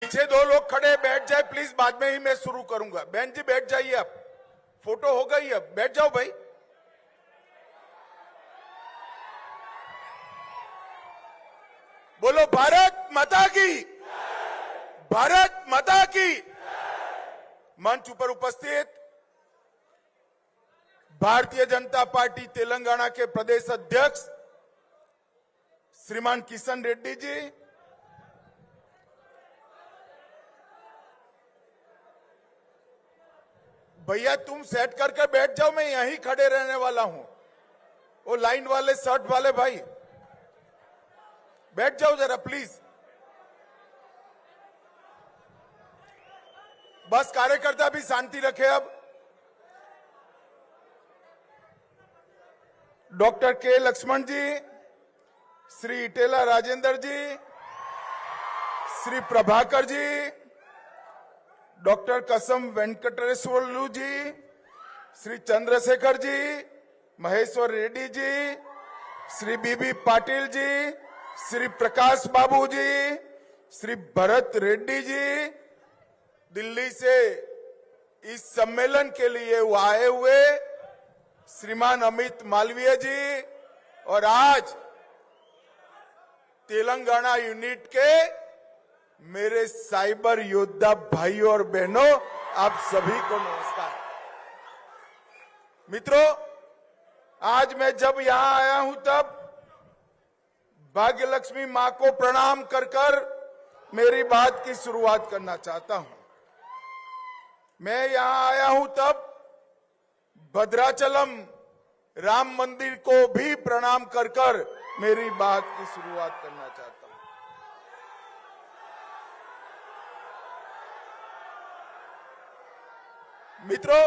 पीछे दो लोग खड़े बैठ जाए प्लीज, बाद में ही मैं शुरू करूंगा। बहन जी बैठ जाइए, अब फोटो हो गई, अब बैठ जाओ भाई। बोलो भारत माता की, भारत माता की। मंच पर उपस्थित भारतीय जनता पार्टी तेलंगाना के प्रदेश अध्यक्ष श्रीमान किशन रेड्डी जी, भैया तुम सेट करके बैठ जाओ, मैं यहीं खड़े रहने वाला हूं। वो लाइन वाले शर्ट वाले भाई बैठ जाओ जरा प्लीज। बस कार्यकर्ता भी शांति रखे। अब डॉक्टर के लक्ष्मण जी, श्री इटेला राजेंद्र जी, श्री प्रभाकर जी, डॉक्टर कसम वेंकटेश्वरलू जी, श्री चंद्रशेखर जी, महेश्वर रेड्डी जी, श्री बीबी पाटिल जी, श्री प्रकाश बाबू जी, श्री भरत रेड्डी जी, दिल्ली से इस सम्मेलन के लिए वो आए हुए श्रीमान अमित मालवीय जी, और आज तेलंगाना यूनिट के मेरे साइबर योद्धा भाइयों और बहनों, आप सभी को नमस्कार। मित्रों, आज मैं जब यहां आया हूं तब भाग्य लक्ष्मी मां को प्रणाम कर कर मेरी बात की शुरुआत करना चाहता हूं। मैं यहां आया हूं तब भद्राचलम राम मंदिर को भी प्रणाम कर कर मेरी बात की शुरुआत करना चाहता हूं। मित्रों,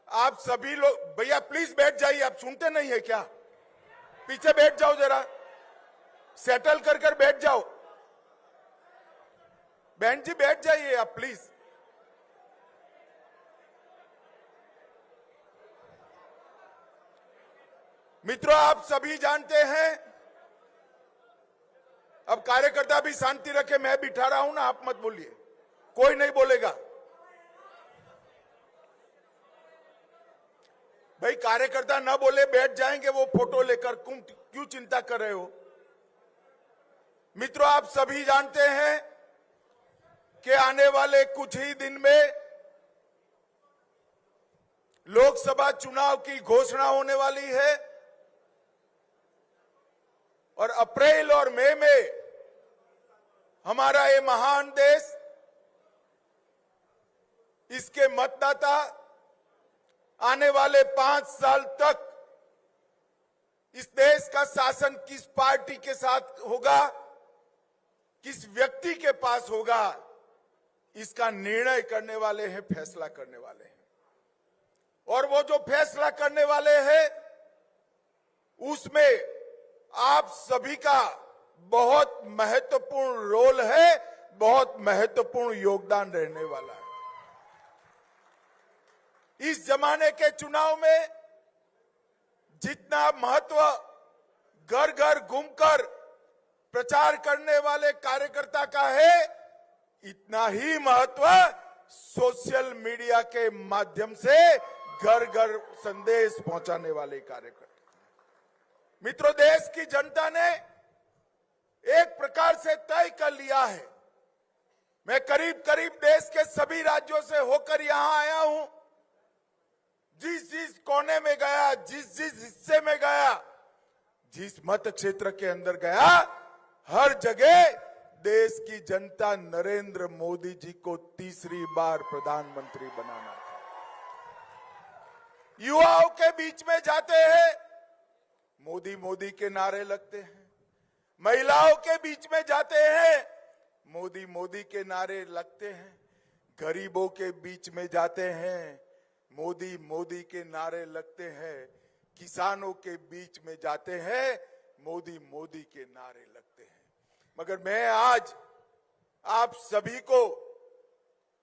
आप सभी लोग, भैया प्लीज बैठ जाइए, आप सुनते नहीं है क्या? पीछे बैठ जाओ जरा, सेटल कर कर बैठ जाओ। बहन जी बैठ जाइए आप प्लीज। मित्रों, आप सभी जानते हैं, अब कार्यकर्ता भी शांति रखे, मैं बिठा रहा हूं ना, आप मत बोलिए, कोई नहीं बोलेगा। भाई कार्यकर्ता ना बोले बैठ जाएंगे वो फोटो लेकर, क्यों चिंता कर रहे हो? मित्रों, आप सभी जानते हैं कि आने वाले कुछ ही दिन में लोकसभा चुनाव की घोषणा होने वाली है, और अप्रैल और मई में हमारा ये महान देश, इसके मतदाता आने वाले 5 साल तक इस देश का शासन किस पार्टी के साथ होगा, किस व्यक्ति के पास होगा, इसका निर्णय करने वाले हैं, फैसला करने वाले हैं। और वो जो फैसला करने वाले हैं उसमें आप सभी का बहुत महत्वपूर्ण रोल है, बहुत महत्वपूर्ण योगदान रहने वाला है। इस जमाने के चुनाव में जितना महत्व घर घर घूमकर प्रचार करने वाले कार्यकर्ता का है, इतना ही महत्व सोशल मीडिया के माध्यम से घर घर संदेश पहुंचाने वाले कार्यकर्ता। मित्रों, देश की जनता ने एक प्रकार से तय कर लिया है। मैं करीब करीब देश के सभी राज्यों से होकर यहां आया हूं। जिस जिस कोने में गया, जिस जिस हिस्से में गया, जिस मत क्षेत्र के अंदर गया, हर जगह देश की जनता नरेंद्र मोदी जी को तीसरी बार प्रधानमंत्री बनाना था। युवाओं के बीच में जाते हैं, मोदी मोदी के नारे लगते हैं। महिलाओं के बीच में जाते हैं, मोदी मोदी के नारे लगते हैं। गरीबों के बीच में जाते हैं, मोदी मोदी के नारे लगते हैं। किसानों के बीच में जाते हैं, मोदी मोदी के नारे लगते हैं। मगर मैं आज आप सभी को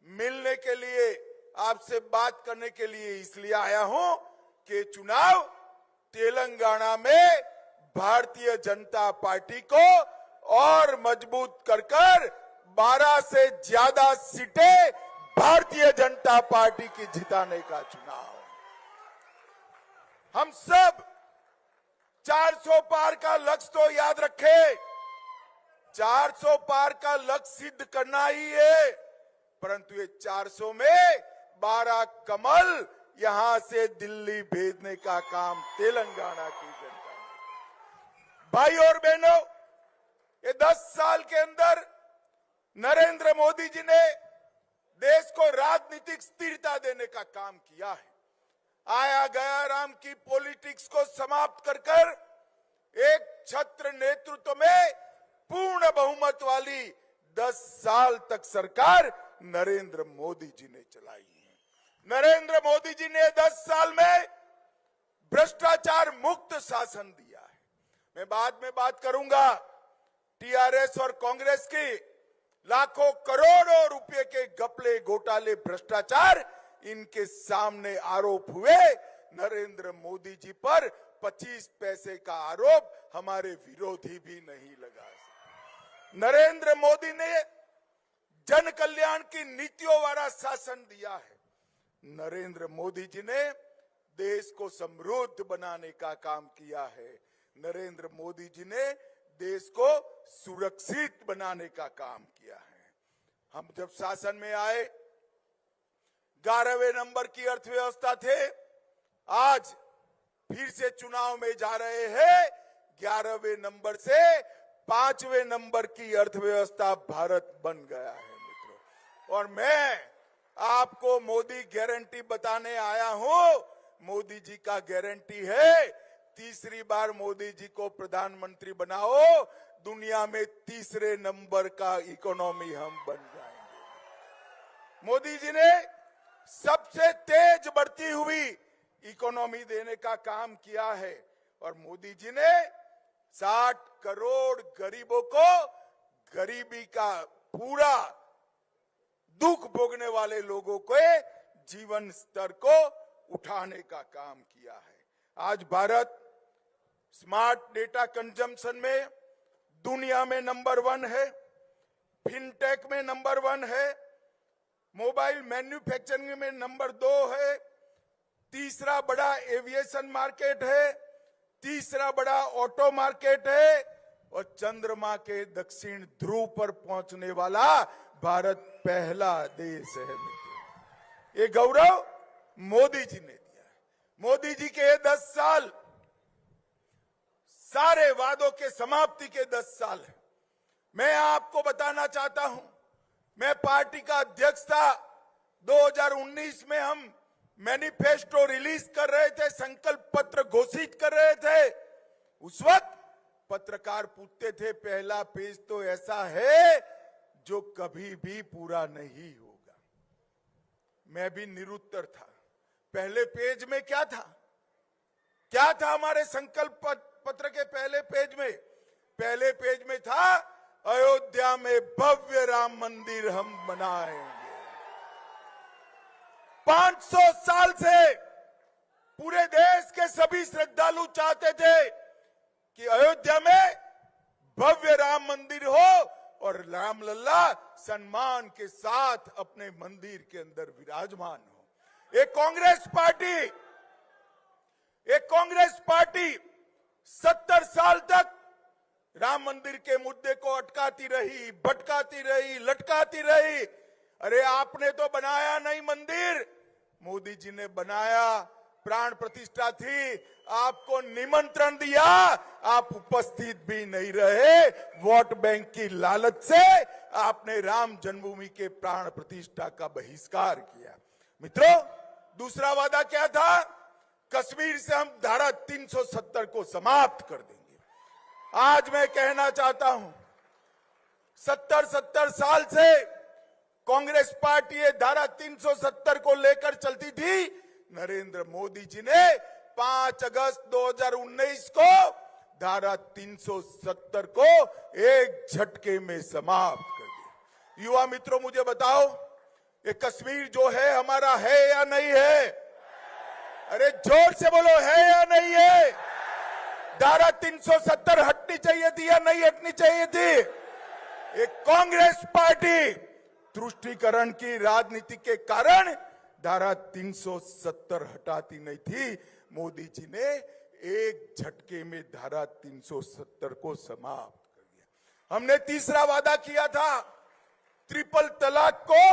मिलने के लिए, आपसे बात करने के लिए इसलिए आया हूं कि चुनाव तेलंगाना में भारतीय जनता पार्टी को और मजबूत कर 12 से ज्यादा सीटें भारतीय जनता पार्टी की जिताने का चुनाव है। हम सब 400 पार का लक्ष्य तो याद रखें, 400 पार का लक्ष्य सिद्ध करना ही है, परंतु ये 400 में 12 कमल यहां से दिल्ली भेजने का काम तेलंगाना की जनता ने। भाई और बहनों, ये 10 साल के अंदर नरेंद्र मोदी जी ने देश को राजनीतिक स्थिरता देने का काम किया है। आया गया राम की पॉलिटिक्स को समाप्त कर कर एक छत्र नेतृत्व में पूर्ण बहुमत वाली 10 साल तक सरकार नरेंद्र मोदी जी ने चलाई है। नरेंद्र मोदी जी ने 10 साल में भ्रष्टाचार मुक्त शासन दिया है। मैं बाद में बात करूंगा टीआरएस और कांग्रेस की लाखों करोड़ों रुपए के घपले घोटाले भ्रष्टाचार इनके सामने आरोप हुए। नरेंद्र मोदी जी पर 25 पैसे का आरोप हमारे विरोधी भी नहीं लगा सकते। नरेंद्र मोदी ने जन कल्याण की नीतियों वाला शासन दिया है। नरेंद्र मोदी जी ने देश को समृद्ध बनाने का काम किया है। नरेंद्र मोदी जी ने देश को सुरक्षित बनाने का काम किया है। हम जब शासन में आए 11वें नंबर की अर्थव्यवस्था थे, आज फिर से चुनाव में जा रहे हैं 11वें नंबर से 5वें नंबर की अर्थव्यवस्था भारत बन गया है मित्रों। और मैं आपको मोदी गारंटी बताने आया हूं। मोदी जी का गारंटी है, तीसरी बार मोदी जी को प्रधानमंत्री बनाओ, दुनिया में तीसरे नंबर का इकोनॉमी हम बन जाएंगे। मोदी जी ने सबसे तेज बढ़ती हुई इकोनॉमी देने का काम किया है और मोदी जी ने 60 करोड़ गरीबों को गरीबी का पूरा दुख भोगने वाले लोगों के जीवन स्तर को उठाने का काम किया है। आज भारत स्मार्ट डेटा कंजम्पशन में दुनिया में नंबर 1 है, फिनटेक में नंबर 1 है, मोबाइल मैन्युफैक्चरिंग में नंबर 2 है, तीसरा बड़ा एविएशन मार्केट है, तीसरा बड़ा ऑटो मार्केट है और चंद्रमा के दक्षिण ध्रुव पर पहुंचने वाला भारत पहला देश है मित्रों। ये गौरव मोदी जी ने दिया है। मोदी जी के 10 साल सारे वादों के समाप्ति के 10 साल है। मैं आपको बताना चाहता हूं, मैं पार्टी का अध्यक्ष था। 2019 में हम मैनिफेस्टो रिलीज कर रहे थे, संकल्प पत्र घोषित कर रहे थे। उस वक्त पत्रकार पूछते थे पहला पेज तो ऐसा है जो कभी भी पूरा नहीं होगा। मैं भी निरुत्तर था। पहले पेज में क्या था? क्या था हमारे संकल्प पत्र के पहले पेज में? पहले पेज में था अयोध्या में भव्य राम मंदिर हम बनाएंगे। 500 साल से पूरे देश के सभी श्रद्धालु चाहते थे कि अयोध्या में भव्य राम मंदिर हो और राम लल्ला सम्मान के साथ अपने मंदिर के अंदर विराजमान हो। एक कांग्रेस पार्टी 70 साल तक राम मंदिर के मुद्दे को अटकाती रही, भटकाती रही, लटकाती रही। अरे आपने तो बनाया नहीं मंदिर, मोदी जी ने बनाया, प्राण प्रतिष्ठा थी, आपको निमंत्रण दिया, आप उपस्थित भी नहीं रहे। वोट बैंक की लालच से आपने राम जन्मभूमि के प्राण प्रतिष्ठा का बहिष्कार किया। मित्रों, दूसरा वादा क्या था? कश्मीर से हम धारा 370 को समाप्त कर देंगे। आज मैं कहना चाहता हूं, 70 साल से कांग्रेस पार्टी ये धारा 370 को लेकर चलती थी। नरेंद्र मोदी जी ने 5 अगस्त 2019 को धारा 370 को एक झटके में समाप्त कर दिया। युवा मित्रों, मुझे बताओ, ये कश्मीर जो है हमारा है या नहीं है? अरे जोर से बोलो, है या नहीं है? धारा 370 हटनी चाहिए थी या नहीं हटनी चाहिए थी? एक कांग्रेस पार्टी तुष्टीकरण की राजनीति के कारण धारा 370 हटाती नहीं थी। मोदी जी ने एक झटके में धारा 370 को समाप्त कर दिया। हमने तीसरा वादा किया था, ट्रिपल तलाक को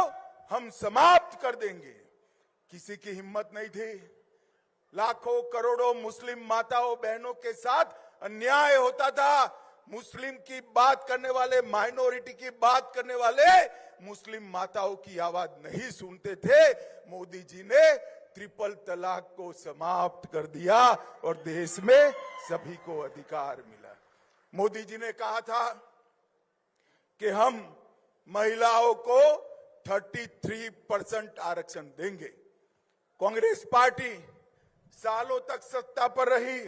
हम समाप्त कर देंगे। किसी की हिम्मत नहीं थी। लाखों करोड़ों मुस्लिम माताओं बहनों के साथ अन्याय होता था। मुस्लिम की बात करने वाले, माइनॉरिटी की बात करने वाले मुस्लिम माताओं की आवाज नहीं सुनते थे। मोदी जी ने ट्रिपल तलाक को समाप्त कर दिया और देश में सभी को अधिकार मिला। मोदी जी ने कहा था कि हम महिलाओं को 33% आरक्षण देंगे। कांग्रेस पार्टी सालों तक सत्ता पर रही,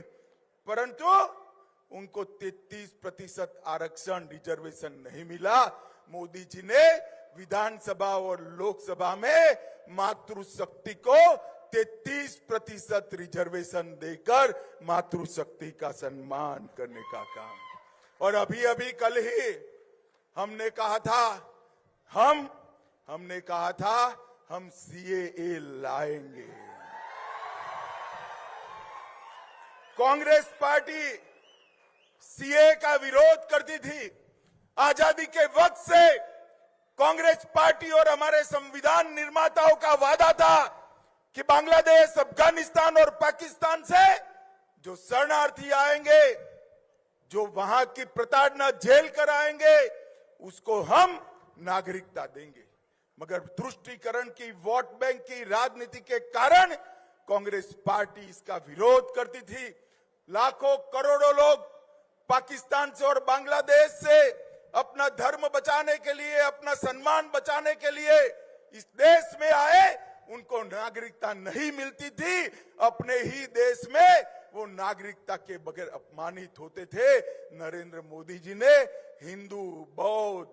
परंतु उनको 33% आरक्षण रिजर्वेशन नहीं मिला। मोदी जी ने विधानसभा और लोकसभा में मातृशक्ति को 33% रिजर्वेशन देकर मातृशक्ति का सम्मान करने का काम। और अभी अभी कल ही हमने कहा था हम CAA लाएंगे। कांग्रेस पार्टी CAA का विरोध करती थी। आजादी के वक्त से कांग्रेस पार्टी और हमारे संविधान निर्माताओं का वादा था कि बांग्लादेश, अफगानिस्तान और पाकिस्तान से जो शरणार्थी आएंगे, जो वहां की प्रताड़ना झेल कर आएंगे, उसको हम नागरिकता देंगे। मगर तुष्टीकरण की, वोट बैंक की राजनीति के कारण कांग्रेस पार्टी इसका विरोध करती थी। लाखों करोड़ों लोग पाकिस्तान से और बांग्लादेश से अपना धर्म बचाने के लिए, अपना सम्मान बचाने के लिए इस देश में आए। उनको नागरिकता नहीं मिलती थी। अपने ही देश में वो नागरिकता के बगैर अपमानित होते थे। नरेंद्र मोदी जी ने हिंदू, बौद्ध,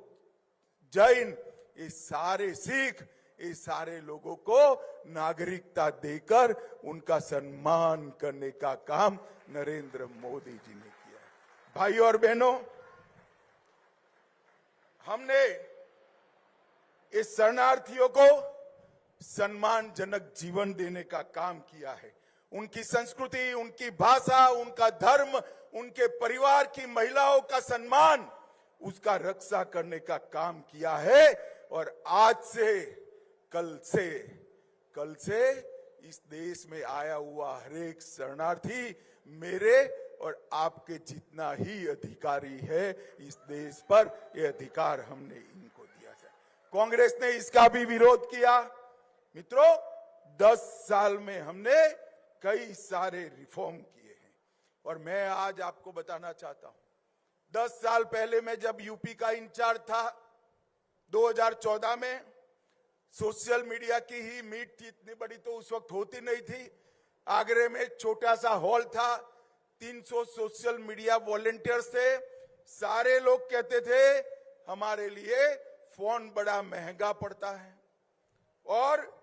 जैन, ये सारे सिख, ये सारे लोगों को नागरिकता देकर उनका सम्मान करने का काम नरेंद्र मोदी जी ने किया है। भाइयों और बहनों, हमने इस शरणार्थियों को सम्मानजनक जीवन देने का काम किया है। उनकी संस्कृति, उनकी भाषा, उनका धर्म, उनके परिवार की महिलाओं का सम्मान, उसका रक्षा करने का काम किया है। और आज से, कल से इस देश में आया हुआ हर एक शरणार्थी मेरे और आपके जितना ही अधिकारी है इस देश पर। यह अधिकार हमने इनको दिया है। कांग्रेस ने इसका भी विरोध किया। मित्रों, 10 साल में हमने कई सारे रिफॉर्म किए हैं और मैं आज आपको बताना चाहता हूं, 10 साल पहले मैं जब यूपी का इंचार्ज था, 2014 में सोशल मीडिया की ही मीट थी। इतनी बड़ी तो उस वक्त होती नहीं थी। आगरे में छोटा सा हॉल था, 300 सोशल मीडिया वॉलंटियर्स थे। सारे लोग कहते थे हमारे लिए फोन बड़ा महंगा पड़ता है और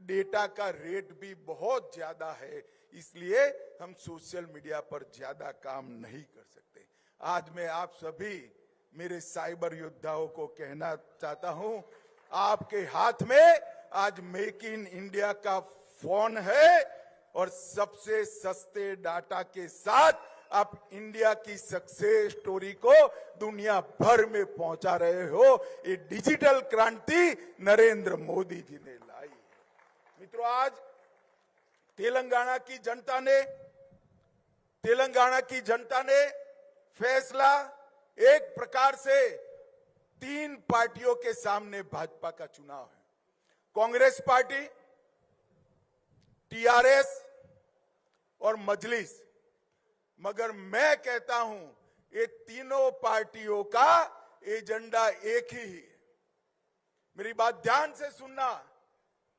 डेटा का रेट भी बहुत ज्यादा है, इसलिए हम सोशल मीडिया पर ज्यादा काम नहीं कर सकते। आज मैं आप सभी मेरे साइबर योद्धाओं को कहना चाहता हूं, आपके हाथ में आज मेक इन इंडिया का फोन है और सबसे सस्ते डाटा के साथ आप इंडिया की सक्सेस स्टोरी को दुनिया भर में पहुंचा रहे हो। ये डिजिटल क्रांति नरेंद्र मोदी जी ने लाई है। मित्रों, आज तेलंगाना की जनता ने फैसला एक प्रकार से 3 पार्टियों के सामने भाजपा का चुनाव है। कांग्रेस पार्टी, TRS और मजलिस। मगर मैं कहता हूं ये तीनों पार्टियों का एजेंडा एक ही है। मेरी बात ध्यान से सुनना।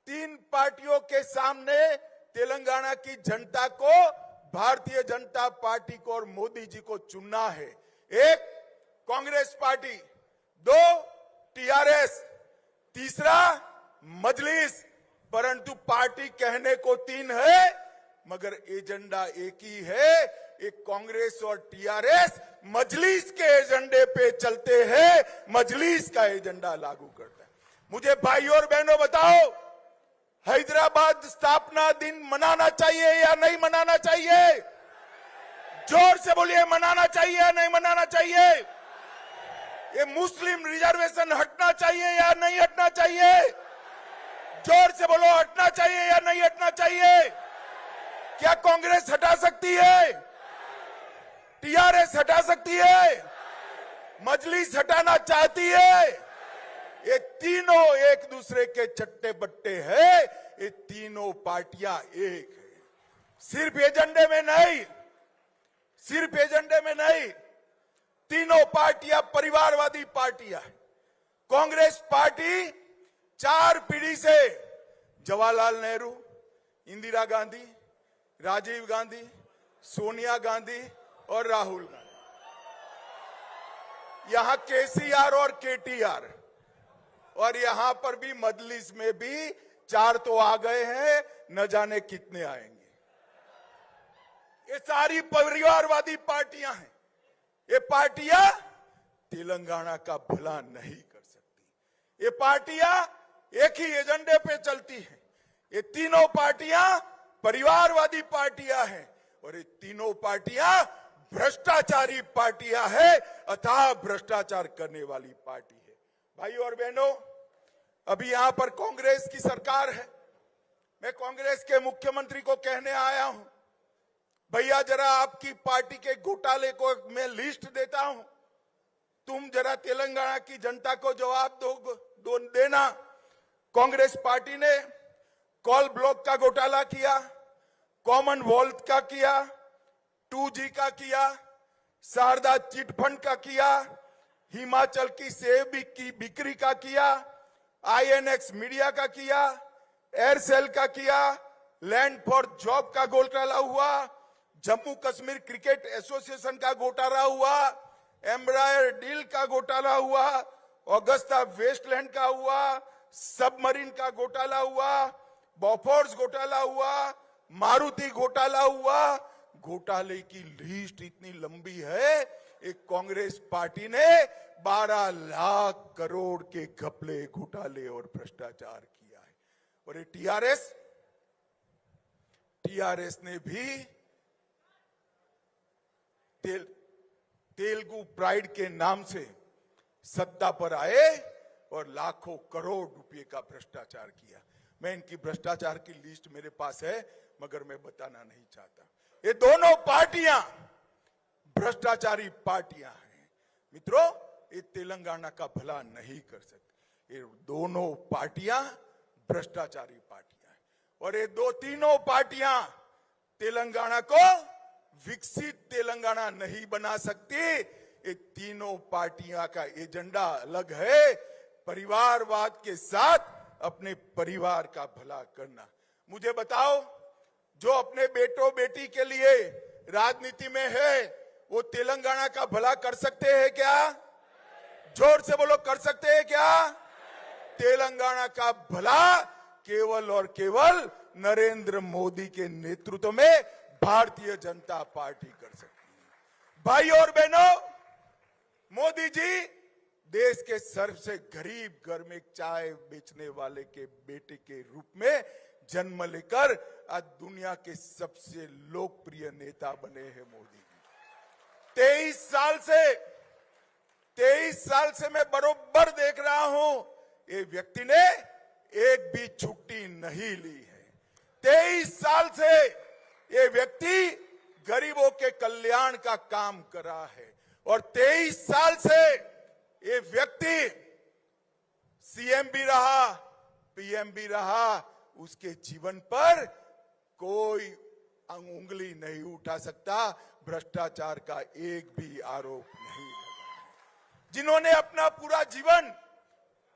3 पार्टियों के सामने तेलंगाना की जनता को भारतीय जनता पार्टी को और मोदी जी को चुनना है। 1 कांग्रेस पार्टी, 2 TRS, तीसरा मजलिस। परंतु पार्टी कहने को 3 है मगर एजेंडा एक ही है। ये कांग्रेस और टीआरएस मजलिस के एजेंडे पे चलते हैं, मजलिस का एजेंडा लागू करता है। मुझे भाई और बहनों बताओ, हैदराबाद स्थापना दिन मनाना चाहिए या नहीं मनाना चाहिए? जोर से बोलिए, मनाना चाहिए या नहीं मनाना चाहिए? ये मुस्लिम रिजर्वेशन हटना चाहिए या नहीं हटना चाहिए? जोर से बोलो, हटना चाहिए या नहीं हटना चाहिए? क्या कांग्रेस हटा सकती है? टीआरएस हटा सकती है? मजलिस हटाना चाहती है? ये तीनों एक दूसरे के चट्टे बट्टे हैं, ये तीनों पार्टियां एक है। सिर्फ एजेंडे में नहीं, सिर्फ एजेंडे में नहीं, तीनों पार्टियां परिवारवादी पार्टियां हैं। कांग्रेस पार्टी 4 पीढ़ी से जवाहरलाल नेहरू, इंदिरा गांधी, राजीव गांधी, सोनिया गांधी और राहुल गांधी, यहां केसीआर और केटीआर, और यहां पर भी मजलिस में भी 4 तो आ गए हैं, न जाने कितने आएंगे। ये सारी परिवारवादी पार्टियां हैं। ये पार्टियां तेलंगाना का भला नहीं कर सकती। ये पार्टियां एक ही एजेंडे पे चलती हैं। ये तीनों पार्टियां परिवारवादी पार्टियां हैं और ये तीनों पार्टियां भ्रष्टाचारी पार्टियां हैं, अथाह भ्रष्टाचार करने वाली पार्टी है। भाइयों और बहनों, अभी यहां पर कांग्रेस की सरकार है। मैं कांग्रेस के मुख्यमंत्री को कहने आया हूं, भैया जरा आपकी पार्टी के घोटाले को मैं लिस्ट देता हूं, तुम जरा तेलंगाना की जनता को जवाब दो देना। कांग्रेस पार्टी ने कॉल ब्लॉक का घोटाला किया, कॉमनवेल्थ का किया, 2G का किया, शारदा चिट फंड का किया, हिमाचल की सेब की बिक्री का किया, INX मीडिया का किया, एयरसेल का किया, लैंड फॉर जॉब का घोटाला हुआ, जम्मू कश्मीर क्रिकेट एसोसिएशन का घोटाला हुआ, एम्ब्रायर डील का घोटाला हुआ, ऑगस्टा वेस्टलैंड का हुआ, सबमरीन का घोटाला हुआ, बॉफोर्स घोटाला हुआ, मारुति घोटाला हुआ। घोटाले की लिस्ट इतनी लंबी है, एक कांग्रेस पार्टी ने 12 लाख करोड़ के घपले, घोटाले और भ्रष्टाचार किया है। और ये टीआरएस ने भी तेलुगु प्राइड के नाम से सत्ता पर आए और लाखों करोड़ रुपए का भ्रष्टाचार किया। मैं इनकी भ्रष्टाचार की लिस्ट मेरे पास है, मगर मैं बताना नहीं चाहता। ये दोनों पार्टियां भ्रष्टाचारी पार्टियां हैं। मित्रों, ये तेलंगाना का भला नहीं कर सकते। ये दोनों पार्टियां भ्रष्टाचारी पार्टियां हैं और ये तीनों पार्टियां तेलंगाना को विकसित तेलंगाना नहीं बना सकती। ये तीनों पार्टियां का एजेंडा अलग है, परिवारवाद के साथ अपने परिवार का भला करना। मुझे बताओ, जो अपने बेटों बेटी के लिए राजनीति में है, वो तेलंगाना का भला कर सकते हैं क्या? जोर से बोलो, कर सकते हैं क्या? तेलंगाना का भला केवल और केवल नरेंद्र मोदी के नेतृत्व में भारतीय जनता पार्टी कर सकती है। भाई और बहनों, मोदी जी देश के सबसे गरीब घर में चाय बेचने वाले के बेटे के रूप में जन्म लेकर आज दुनिया के सबसे लोकप्रिय नेता बने हैं मोदी जी। 23 साल से मैं बरोबर देख रहा हूं, ये व्यक्ति ने एक भी छुट्टी नहीं ली है। 23 साल से ये व्यक्ति गरीबों के कल्याण का काम कर रहा है और 23 साल से ये व्यक्ति सीएम भी रहा, पीएम भी रहा। उसके जीवन पर कोई उंगली नहीं उठा सकता, भ्रष्टाचार का एक भी आरोप नहीं लगा। जिन्होंने अपना पूरा जीवन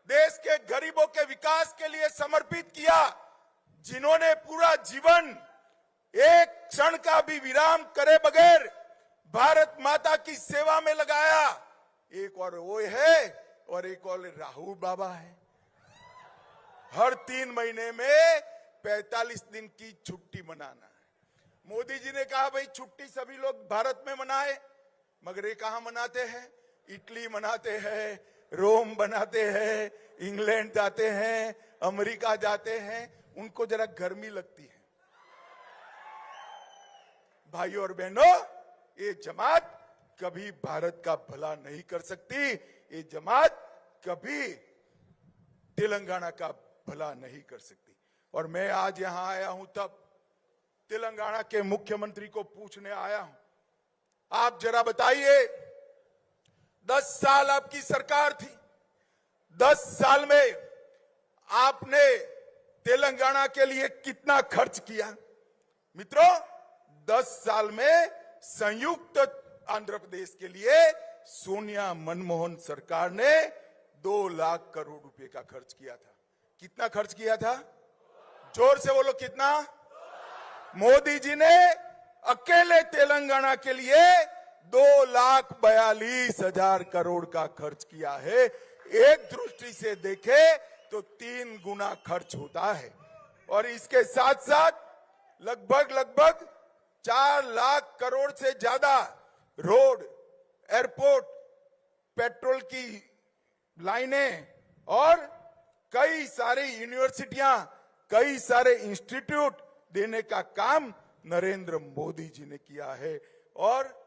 देश के गरीबों के विकास के लिए समर्पित किया, जिन्होंने पूरा जीवन एक क्षण का भी विराम करे बगैर भारत माता की सेवा में लगाया, एक और वो है और एक और राहुल बाबा है। हर 3 महीने में 45 दिन की छुट्टी मनाना है मोदी जी ने कहा भाई छुट्टी सभी लोग भारत में मनाए, मगर ये कहां मनाते हैं? इटली मनाते हैं, रोम बनाते हैं, इंग्लैंड जाते हैं, अमेरिका जाते हैं, उनको जरा गर्मी लगती है। भाइयों और बहनों, ये जमात कभी भारत का भला नहीं कर सकती, ये जमात कभी तेलंगाना का भला नहीं कर सकती। और मैं आज यहां आया हूं तब तेलंगाना के मुख्यमंत्री को पूछने आया हूं, आप जरा बताइए, 10 साल आपकी सरकार थी, 10 साल में आपने तेलंगाना के लिए कितना खर्च किया? मित्रों, 10 साल में संयुक्त आंध्र प्रदेश के लिए सोनिया मनमोहन सरकार ने 2 लाख करोड़ रुपए का खर्च किया था। कितना खर्च किया था? जोर से बोलो, कितना? मोदी जी ने अकेले तेलंगाना के लिए 2,42,000 करोड़ का खर्च किया है। एक दृष्टि से देखे तो 3 गुना खर्च होता है। और इसके साथ साथ लगभग 4 लाख करोड़ से ज्यादा रोड, एयरपोर्ट, पेट्रोल की लाइनें और कई सारी यूनिवर्सिटियां, कई सारे इंस्टीट्यूट देने का काम नरेंद्र मोदी जी ने किया है और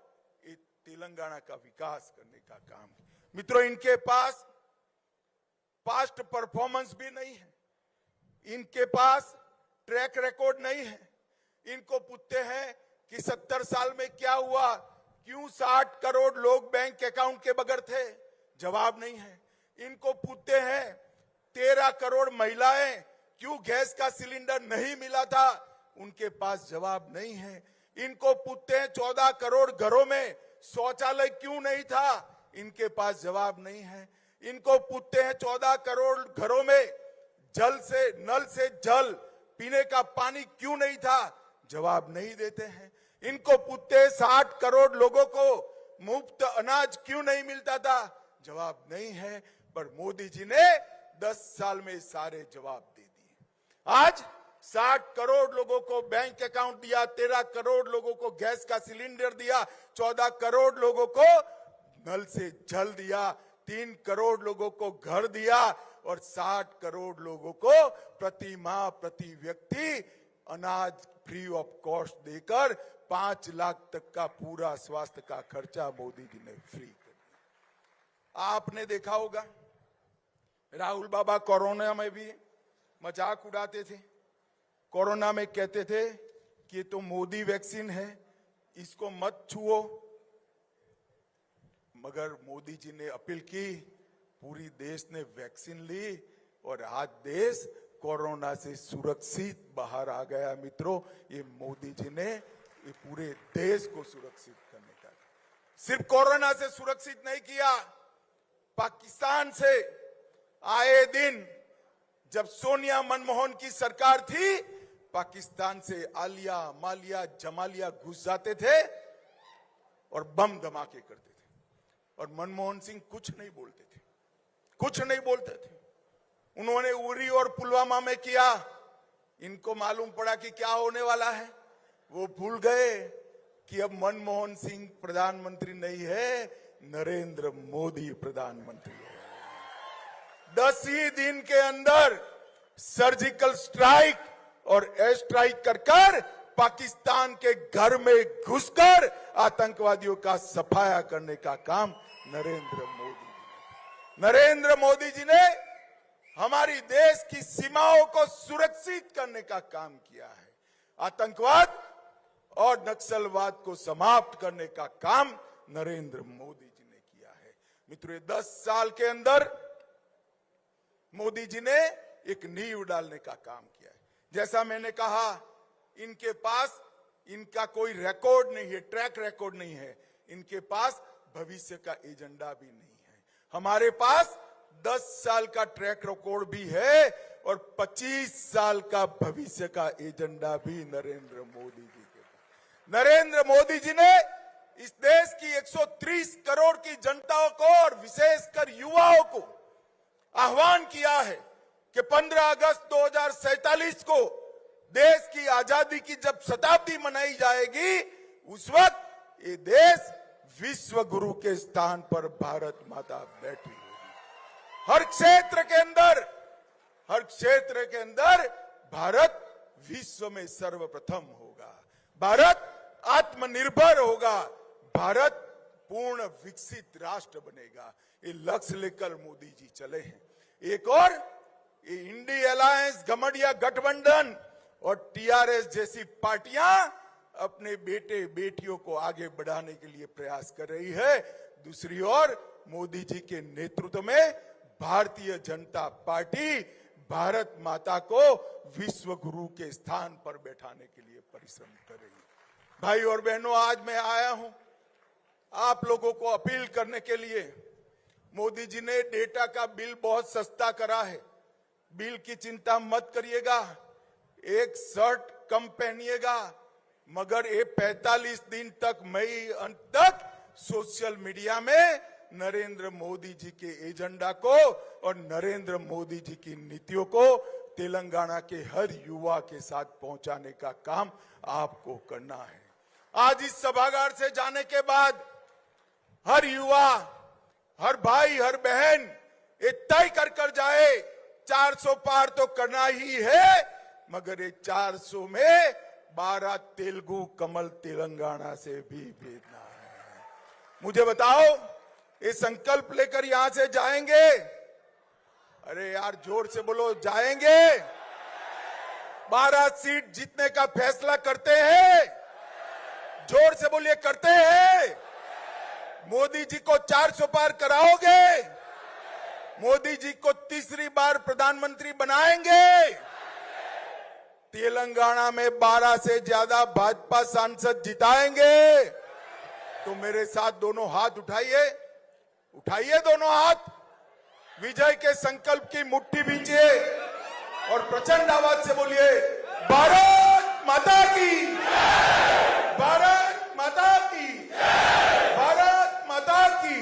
तेलंगाना का विकास करने का काम। मित्रों, इनके पास पास्ट परफॉर्मेंस भी नहीं है, इनके पास ट्रैक रिकॉर्ड नहीं है। इनको पूछते हैं कि 70 साल में क्या हुआ, क्यों 60 करोड़ लोग बैंक अकाउंट के बगैर थे? जवाब नहीं है। इनको पूछते हैं 13 करोड़ महिलाएं क्यों गैस का सिलेंडर नहीं मिला था? उनके पास जवाब नहीं है। इनको पूछते हैं 14 करोड़ घरों में शौचालय क्यों नहीं था? इनके पास जवाब नहीं है। इनको पूछते हैं 14 करोड़ घरों में नल से जल पीने का पानी क्यों नहीं था? जवाब नहीं देते हैं। इनको पूछते हैं 60 करोड़ लोगों को मुफ्त अनाज क्यों नहीं मिलता था? जवाब नहीं है। पर मोदी जी ने 10 साल में सारे जवाब दे दिए। आज 60 करोड़ लोगों को बैंक अकाउंट दिया, 13 करोड़ लोगों को गैस का सिलेंडर दिया, 14 करोड़ लोगों को नल से जल दिया, 3 करोड़ लोगों को घर दिया और 60 करोड़ लोगों को प्रति माह प्रति व्यक्ति अनाज फ्री ऑफ कॉस्ट देकर 5 लाख तक का पूरा स्वास्थ्य का खर्चा मोदी जी ने फ्री कर दिया। आपने देखा होगा राहुल बाबा कोरोना में भी मजाक उड़ाते थे। कोरोना में कहते थे कि ये तो मोदी वैक्सीन है, इसको मत छुओ। मगर मोदी जी ने अपील की, पूरी देश ने वैक्सीन ली और आज देश कोरोना से सुरक्षित बाहर आ गया। मित्रों, ये मोदी जी ने ये पूरे देश को सुरक्षित करने का, सिर्फ कोरोना से सुरक्षित नहीं किया, पाकिस्तान से आए दिन जब सोनिया मनमोहन की सरकार थी, पाकिस्तान से आलिया, मालिया, जमालिया घुस जाते थे और बम धमाके करते थे और मनमोहन सिंह कुछ नहीं बोलते थे, कुछ नहीं बोलते थे। उन्होंने उरी और पुलवामा में किया, इनको मालूम पड़ा कि क्या होने वाला है। वो भूल गए कि अब मनमोहन सिंह प्रधानमंत्री नहीं है, नरेंद्र मोदी प्रधानमंत्री है। 10 ही दिन के अंदर सर्जिकल स्ट्राइक और एयर स्ट्राइक कर पाकिस्तान के घर में घुसकर आतंकवादियों का सफाया करने का काम नरेंद्र मोदी जी ने हमारी देश की सीमाओं को सुरक्षित करने का काम किया है। आतंकवाद और नक्सलवाद को समाप्त करने का काम नरेंद्र मोदी जी ने किया है। मित्रों, 10 साल के अंदर मोदी जी ने एक नींव डालने का काम किया है। जैसा मैंने कहा, इनके पास इनका कोई रिकॉर्ड नहीं है, ट्रैक रिकॉर्ड नहीं है, इनके पास भविष्य का एजेंडा भी नहीं है। हमारे पास 10 साल का ट्रैक रिकॉर्ड भी है और 25 साल का भविष्य का एजेंडा भी नरेंद्र मोदी जी के पास। नरेंद्र मोदी जी ने इस देश की 130 करोड़ की जनता को और विशेषकर युवाओं को आह्वान किया है कि 15 अगस्त 2047 को देश की आजादी की जब शताब्दी मनाई जाएगी, उस वक्त ये देश विश्व गुरु के स्थान पर भारत माता बैठी होगी। हर क्षेत्र के अंदर भारत विश्व में सर्वप्रथम होगा, भारत आत्मनिर्भर होगा, भारत पूर्ण विकसित राष्ट्र बनेगा। ये लक्ष्य लेकर मोदी जी चले हैं। एक और ये इंडी अलायंस, गठबंधन गठबंधन और टीआरएस जैसी पार्टियां अपने बेटे बेटियों को आगे बढ़ाने के लिए प्रयास कर रही है। दूसरी ओर मोदी जी के नेतृत्व में भारतीय जनता पार्टी भारत माता को विश्व गुरु के स्थान पर बैठाने के लिए परिश्रम कर रही है। भाई और बहनों, आज मैं आया हूं आप लोगों को अपील करने के लिए। मोदी जी ने डेटा का बिल बहुत सस्ता करा है, बिल की चिंता मत करिएगा, एक शर्ट कम पहनिएगा, मगर ये 45 दिन तक मई अंत तक सोशल मीडिया में नरेंद्र मोदी जी के एजेंडा को और नरेंद्र मोदी जी की नीतियों को तेलंगाना के हर युवा के साथ पहुंचाने का काम आपको करना है। आज इस सभागार से जाने के बाद हर युवा, हर भाई, हर बहन ये तय कर जाए 400 पार तो करना ही है, मगर ये 400 में 12 तेलुगु कमल तेलंगाना से भी भेजना है। मुझे बताओ, ये संकल्प लेकर यहां से जाएंगे? अरे यार जोर से बोलो, जाएंगे? 12 सीट जीतने का फैसला करते हैं? जोर से बोलिए, करते हैं? मोदी जी को 400 पार कराओगे? मोदी जी को तीसरी बार प्रधानमंत्री बनाएंगे? तेलंगाना में 12 से ज्यादा भाजपा सांसद जिताएंगे? तो मेरे साथ दोनों हाथ उठाइए, उठाइए दोनों हाथ, विजय के संकल्प की मुट्ठी भींचिए और प्रचंड आवाज से बोलिए, भारत माता की, भारत माता की, भारत माता की।